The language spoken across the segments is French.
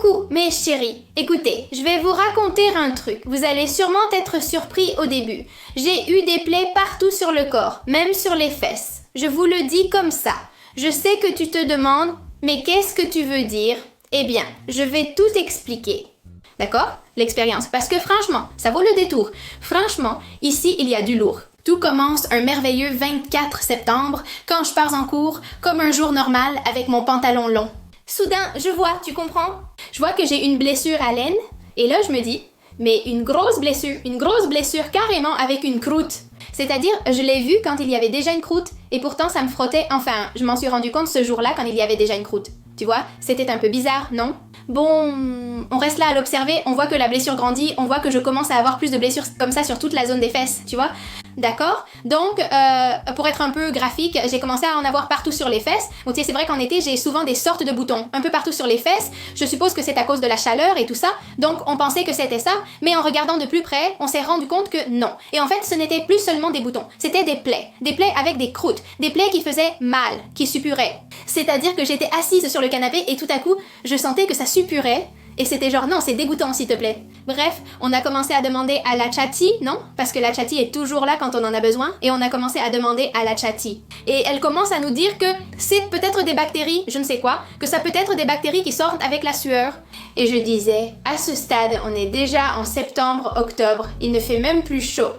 Coucou, mes chéris. Écoutez, je vais vous raconter un truc. Vous allez sûrement être surpris au début. J'ai eu des plaies partout sur le corps, même sur les fesses. Je vous le dis comme ça. Je sais que tu te demandes, mais qu'est-ce que tu veux dire? Eh bien, je vais tout expliquer. D'accord? L'expérience. Parce que franchement, ça vaut le détour. Franchement, ici, il y a du lourd. Tout commence un merveilleux 24 septembre, quand je pars en cours, comme un jour normal, avec mon pantalon long. Soudain, je vois, tu comprends? Je vois que j'ai une blessure à l'aine, et là, je me dis, mais une grosse blessure carrément avec une croûte. C'est-à-dire, je l'ai vue quand il y avait déjà une croûte, et pourtant ça me frottait, enfin, je m'en suis rendu compte ce jour-là quand il y avait déjà une croûte. Tu vois, c'était un peu bizarre, non? Bon, on reste là à l'observer, on voit que la blessure grandit, on voit que je commence à avoir plus de blessures comme ça sur toute la zone des fesses, tu vois? D'accord? Donc, pour être un peu graphique, j'ai commencé à en avoir partout sur les fesses. Donc, tu sais, c'est vrai qu'en été, j'ai souvent des sortes de boutons, un peu partout sur les fesses. Je suppose que c'est à cause de la chaleur et tout ça. Donc, on pensait que c'était ça, mais en regardant de plus près, on s'est rendu compte que non. Et en fait, ce n'était plus seulement des boutons, c'était des plaies avec des croûtes, des plaies qui faisaient mal, qui suppuraient. C'est-à-dire que j'étais assise sur le canapé et tout à coup, je sentais que ça suppurait. Et c'était genre, non, c'est dégoûtant, s'il te plaît. Bref, on a commencé à demander à la chatti, non? Parce que la chatti est toujours là quand on en a besoin. Et on a commencé à demander à la chatti. Et elle commence à nous dire que c'est peut-être des bactéries, je ne sais quoi, que ça peut être des bactéries qui sortent avec la sueur. Et je disais, à ce stade, on est déjà en septembre, octobre. Il ne fait même plus chaud.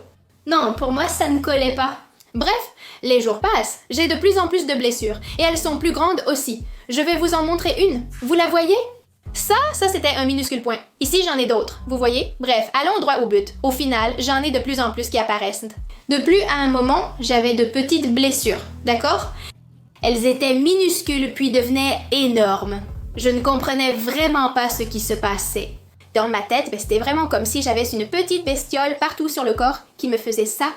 Non, pour moi, ça ne collait pas. Bref, les jours passent. J'ai de plus en plus de blessures. Et elles sont plus grandes aussi. Je vais vous en montrer une. Vous la voyez? Ça c'était un minuscule point. Ici, j'en ai d'autres, vous voyez? Bref, allons droit au but. Au final, j'en ai de plus en plus qui apparaissent. De plus, à un moment, j'avais de petites blessures, d'accord? Elles étaient minuscules puis devenaient énormes. Je ne comprenais vraiment pas ce qui se passait. Dans ma tête, c'était vraiment comme si j'avais une petite bestiole partout sur le corps qui me faisait ça.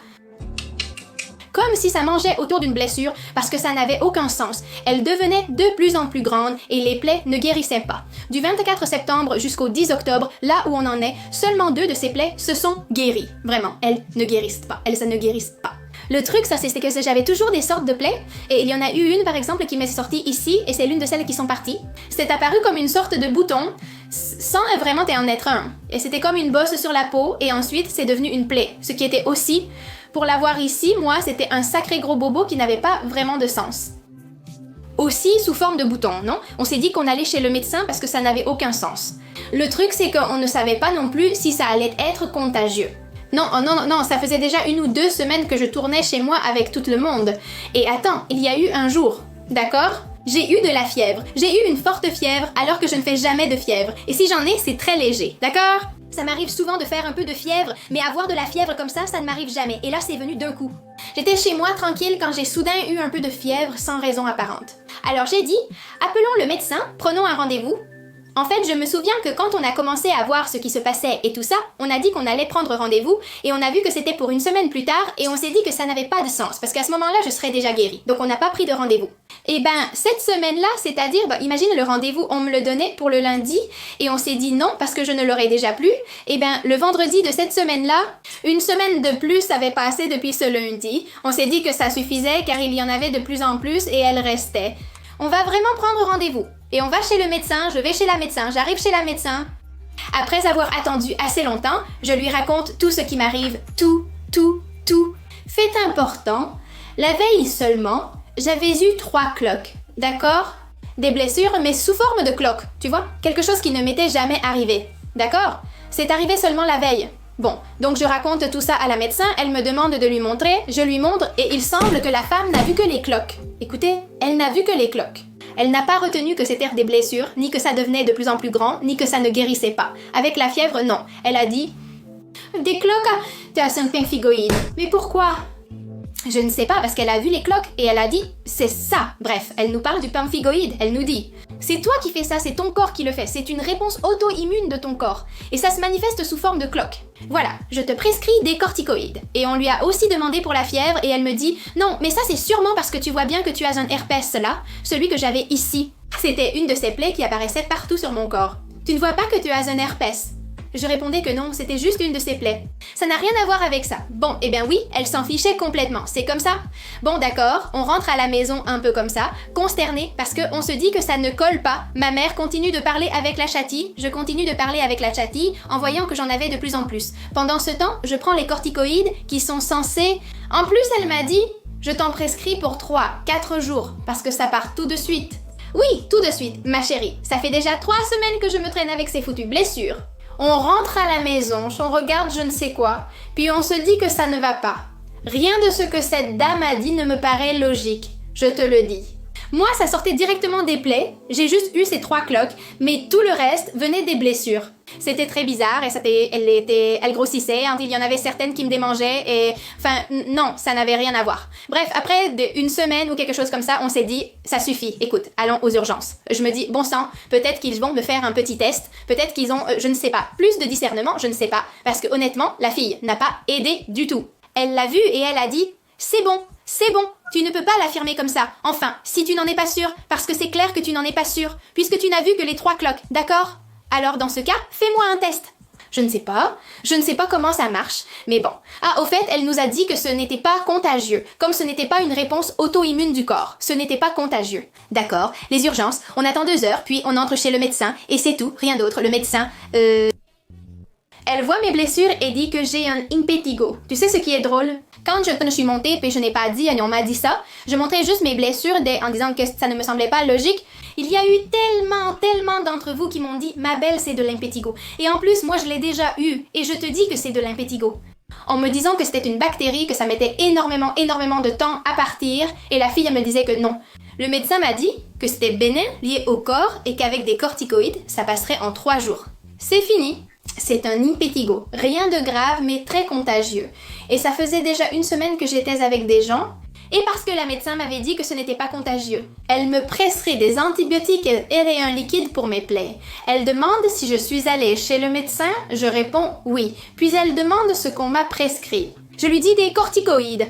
Comme si ça mangeait autour d'une blessure parce que ça n'avait aucun sens. Elle devenait de plus en plus grande et les plaies ne guérissaient pas. Du 24 septembre jusqu'au 10 octobre, là où on en est, seulement 2 de ces plaies se sont guéries. Vraiment, elles ne guérissent pas. Elles ne guérissent pas. Le truc, ça, c'est que j'avais toujours des sortes de plaies, et il y en a eu une, par exemple, qui m'est sortie ici, et c'est l'une de celles qui sont parties. C'est apparu comme une sorte de bouton, sans vraiment en être un. Et c'était comme une bosse sur la peau, et ensuite, c'est devenu une plaie. Ce qui était aussi, pour l'avoir ici, moi, c'était un sacré gros bobo qui n'avait pas vraiment de sens. Aussi sous forme de bouton, non? On s'est dit qu'on allait chez le médecin parce que ça n'avait aucun sens. Le truc, c'est qu'on ne savait pas non plus si ça allait être contagieux. Non, ça faisait déjà 1 ou 2 semaines que je tournais chez moi avec tout le monde. Et attends, il y a eu un jour, d'accord? J'ai eu de la fièvre. J'ai eu une forte fièvre alors que je ne fais jamais de fièvre. Et si j'en ai, c'est très léger, d'accord? Ça m'arrive souvent de faire un peu de fièvre, mais avoir de la fièvre comme ça ne m'arrive jamais. Et là, c'est venu d'un coup. J'étais chez moi tranquille quand j'ai soudain eu un peu de fièvre sans raison apparente. Alors j'ai dit, appelons le médecin, prenons un rendez-vous. En fait, je me souviens que quand on a commencé à voir ce qui se passait et tout ça, on a dit qu'on allait prendre rendez-vous et on a vu que c'était pour 1 semaine plus tard et on s'est dit que ça n'avait pas de sens parce qu'à ce moment-là, je serais déjà guérie. Donc on n'a pas pris de rendez-vous. Et cette semaine-là, c'est-à-dire, imagine le rendez-vous, on me le donnait pour le lundi et on s'est dit non parce que je ne l'aurais déjà plus. Et le vendredi de cette semaine-là, 1 semaine de plus avait passé depuis ce lundi. On s'est dit que ça suffisait car il y en avait de plus en plus et elles restaient. On va vraiment prendre rendez-vous. Et on va chez le médecin, je vais chez la médecin, j'arrive chez la médecin. Après avoir attendu assez longtemps, je lui raconte tout ce qui m'arrive, tout. Fait important, la veille seulement, j'avais eu 3 cloques, d'accord? Des blessures, mais sous forme de cloques, tu vois? Quelque chose qui ne m'était jamais arrivé, d'accord? C'est arrivé seulement la veille. Bon, donc je raconte tout ça à la médecin, elle me demande de lui montrer, je lui montre et il semble que la femme n'a vu que les cloques. Écoutez, elle n'a vu que les cloques. Elle n'a pas retenu que c'était des blessures, ni que ça devenait de plus en plus grand, ni que ça ne guérissait pas. Avec la fièvre, non. Elle a dit « Des cloques, tu as un pemphigoïde. » Mais pourquoi? Je ne sais pas, parce qu'elle a vu les cloques et elle a dit « C'est ça ». Bref, elle nous parle du pemphigoïde, elle nous dit « C'est toi qui fais ça, c'est ton corps qui le fait, c'est une réponse auto-immune de ton corps. Et ça se manifeste sous forme de cloques. Voilà, je te prescris des corticoïdes. » Et on lui a aussi demandé pour la fièvre et elle me dit « Non, mais ça c'est sûrement parce que tu vois bien que tu as un herpès là, celui que j'avais ici. » C'était une de ces plaies qui apparaissaient partout sur mon corps. « Tu ne vois pas que tu as un herpès? » Je répondais que non, c'était juste une de ses plaies. Ça n'a rien à voir avec ça. Bon, eh bien oui, elle s'en fichait complètement, c'est comme ça. Bon d'accord, on rentre à la maison un peu comme ça, consterné parce qu'on se dit que ça ne colle pas. Ma mère continue de parler avec la chatie, je continue de parler avec la chatie en voyant que j'en avais de plus en plus. Pendant ce temps, je prends les corticoïdes qui sont censés... En plus, elle m'a dit, je t'en prescris pour 3-4 jours parce que ça part tout de suite. Oui, tout de suite, ma chérie. Ça fait déjà 3 semaines que je me traîne avec ces foutues blessures. On rentre à la maison, on regarde je ne sais quoi, puis on se dit que ça ne va pas. Rien de ce que cette dame a dit ne me paraît logique, je te le dis. Moi, ça sortait directement des plaies, j'ai juste eu ces 3 cloques, mais tout le reste venait des blessures. C'était très bizarre et elle grossissait, hein, il y en avait certaines qui me démangeaient et... Enfin, non, ça n'avait rien à voir. Bref, après une semaine ou quelque chose comme ça, on s'est dit, ça suffit, écoute, allons aux urgences. Je me dis, bon sang, peut-être qu'ils vont me faire un petit test, peut-être qu'ils ont, je ne sais pas, plus de discernement, je ne sais pas, parce que honnêtement, la fille n'a pas aidé du tout. Elle l'a vu et elle a dit, c'est bon, tu ne peux pas l'affirmer comme ça. Enfin, si tu n'en es pas sûr, parce que c'est clair que tu n'en es pas sûr, puisque tu n'as vu que les 3 cloques, d'accord? Alors dans ce cas, fais-moi un test. Je ne sais pas comment ça marche, mais bon. Ah, au fait, elle nous a dit que ce n'était pas contagieux, comme ce n'était pas une réponse auto-immune du corps. Ce n'était pas contagieux. D'accord, les urgences, on attend 2 heures, puis on entre chez le médecin, et c'est tout, rien d'autre. Le médecin, Elle voit mes blessures et dit que j'ai un impétigo. Tu sais ce qui est drôle? Quand je suis montée puis je n'ai pas dit, on m'a dit ça, je montrais juste mes blessures en disant que ça ne me semblait pas logique. Il y a eu tellement d'entre vous qui m'ont dit « Ma belle, c'est de l'impétigo ». Et en plus, moi, je l'ai déjà eu et je te dis que c'est de l'impétigo. En me disant que c'était une bactérie, que ça mettait énormément de temps à partir et la fille, elle me disait que non. Le médecin m'a dit que c'était bénin, lié au corps et qu'avec des corticoïdes, ça passerait en 3 jours. C'est fini. C'est un impétigo. Rien de grave, mais très contagieux. Et ça faisait déjà 1 semaine que j'étais avec des gens, et parce que la médecin m'avait dit que ce n'était pas contagieux. Elle me presserait des antibiotiques et un liquide pour mes plaies. Elle demande si je suis allée chez le médecin, je réponds oui. Puis elle demande ce qu'on m'a prescrit. Je lui dis des corticoïdes.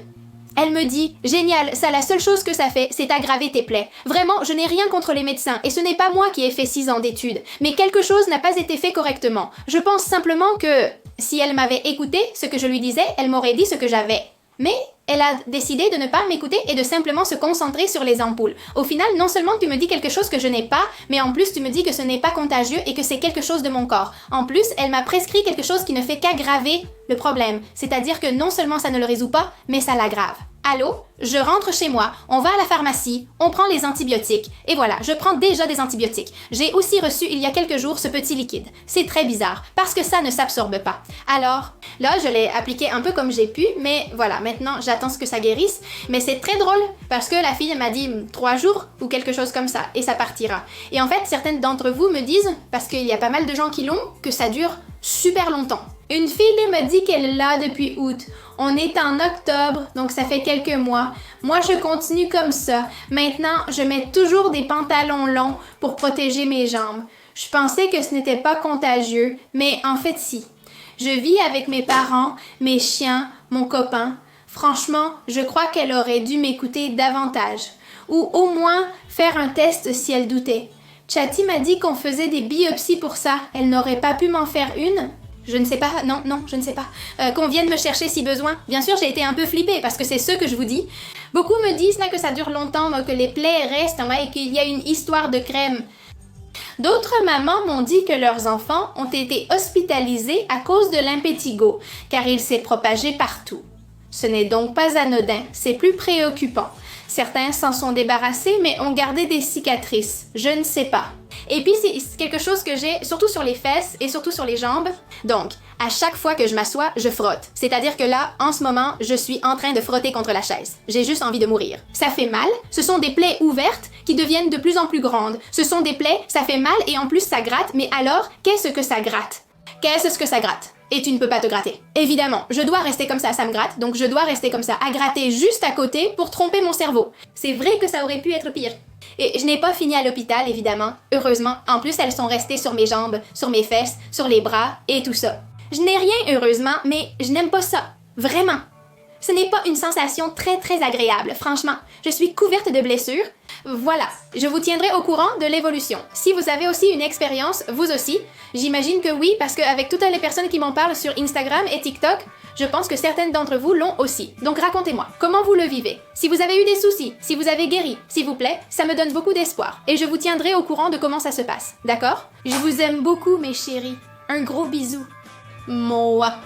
Elle me dit « Génial, ça la seule chose que ça fait, c'est aggraver tes plaies. Vraiment, je n'ai rien contre les médecins, et ce n'est pas moi qui ai fait 6 ans d'études. Mais quelque chose n'a pas été fait correctement. Je pense simplement que, si elle m'avait écouté ce que je lui disais, elle m'aurait dit ce que j'avais. Mais elle a décidé de ne pas m'écouter et de simplement se concentrer sur les ampoules. Au final, non seulement tu me dis quelque chose que je n'ai pas, mais en plus tu me dis que ce n'est pas contagieux et que c'est quelque chose de mon corps. En plus, elle m'a prescrit quelque chose qui ne fait qu'aggraver le problème. C'est-à-dire que non seulement ça ne le résout pas, mais ça l'aggrave. Allô? Je rentre chez moi, on va à la pharmacie, on prend les antibiotiques. Et voilà, je prends déjà des antibiotiques. J'ai aussi reçu il y a quelques jours ce petit liquide. C'est très bizarre, parce que ça ne s'absorbe pas. Alors, là, je l'ai appliqué un peu comme j'ai pu, mais voilà, maintenant, j'attends ce que ça guérisse. Mais c'est très drôle, parce que la fille m'a dit 3 jours ou quelque chose comme ça, et ça partira. Et en fait, certaines d'entre vous me disent, parce qu'il y a pas mal de gens qui l'ont, que ça dure super longtemps. Une fille me dit qu'elle l'a depuis août. On est en octobre, donc ça fait quelques mois. Moi, je continue comme ça. Maintenant, je mets toujours des pantalons longs pour protéger mes jambes. Je pensais que ce n'était pas contagieux, mais en fait, si. Je vis avec mes parents, mes chiens, mon copain. Franchement, je crois qu'elle aurait dû m'écouter davantage. Ou au moins faire un test si elle doutait. Chatty m'a dit qu'on faisait des biopsies pour ça. Elle n'aurait pas pu m'en faire une? Je ne sais pas, non, je ne sais pas. Qu'on vienne me chercher si besoin. Bien sûr, j'ai été un peu flippée parce que c'est ce que je vous dis. Beaucoup me disent là que ça dure longtemps, que les plaies restent et qu'il y a une histoire de crème. D'autres mamans m'ont dit que leurs enfants ont été hospitalisés à cause de l'impétigo, car il s'est propagé partout. Ce n'est donc pas anodin, c'est plus préoccupant. Certains s'en sont débarrassés, mais ont gardé des cicatrices. Je ne sais pas. Et puis, c'est quelque chose que j'ai, surtout sur les fesses et surtout sur les jambes. Donc, à chaque fois que je m'assois, je frotte. C'est-à-dire que là, en ce moment, je suis en train de frotter contre la chaise. J'ai juste envie de mourir. Ça fait mal. Ce sont des plaies ouvertes qui deviennent de plus en plus grandes. Ce sont des plaies, ça fait mal et en plus ça gratte. Mais alors, qu'est-ce que ça gratte? Qu'est-ce que ça gratte? Et tu ne peux pas te gratter. Évidemment, je dois rester comme ça me gratte, donc je dois rester comme ça, à gratter juste à côté pour tromper mon cerveau. C'est vrai que ça aurait pu être pire. Et je n'ai pas fini à l'hôpital, évidemment, heureusement. En plus, elles sont restées sur mes jambes, sur mes fesses, sur les bras et tout ça. Je n'ai rien, heureusement, mais je n'aime pas ça. Vraiment. Ce n'est pas une sensation très agréable, franchement. Je suis couverte de blessures. Voilà, je vous tiendrai au courant de l'évolution. Si vous avez aussi une expérience, vous aussi, j'imagine que oui, parce qu'avec toutes les personnes qui m'en parlent sur Instagram et TikTok, je pense que certaines d'entre vous l'ont aussi. Donc racontez-moi, comment vous le vivez? Si vous avez eu des soucis, si vous avez guéri, s'il vous plaît, ça me donne beaucoup d'espoir. Et je vous tiendrai au courant de comment ça se passe, d'accord? Je vous aime beaucoup, mes chéris. Un gros bisou. Moa.